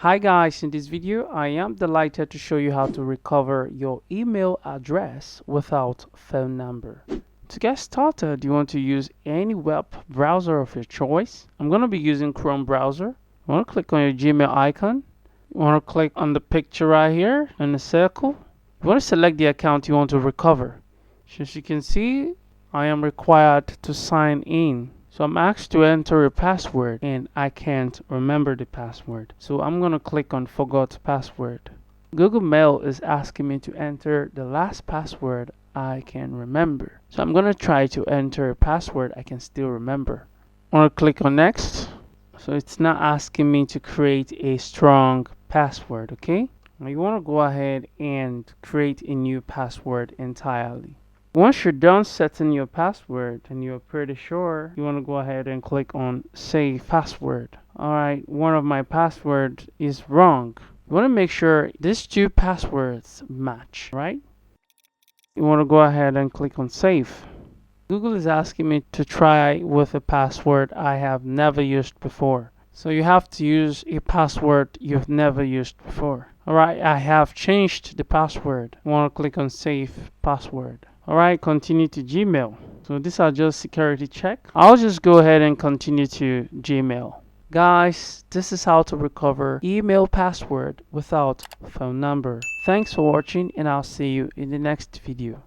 Hi guys, in this video I am delighted to show you how to recover your email address without phone number. To get started, you want to use any web browser of your choice. I'm going to be using Chrome browser. You want to click on your Gmail icon. You want to click on the picture right here in the circle. You want to select the account you want to recover. So as you can see, I am required to sign in. So I'm asked to enter a password and I can't remember the password. So I'm going to click on forgot password. Google Mail is asking me to enter the last password I can remember. So I'm going to try to enter a password I can still remember. I want to click on next. So it's not asking me to create a strong password, okay? Now you want to go ahead and create a new password entirely. Once you're done setting your password and you're pretty sure, you want to go ahead and click on save password. Alright, one of my passwords is wrong. You want to make sure these two passwords match, right? You want to go ahead and click on save. Google is asking me to try with a password I have never used before. So you have to use a password you've never used before. Alright, I have changed the password. I want to click on save password. Alright, continue to Gmail. So these are just security check. I'll just go ahead and continue to Gmail. Guys, this is how to recover email password without phone number. Thanks for watching and I'll see you in the next video.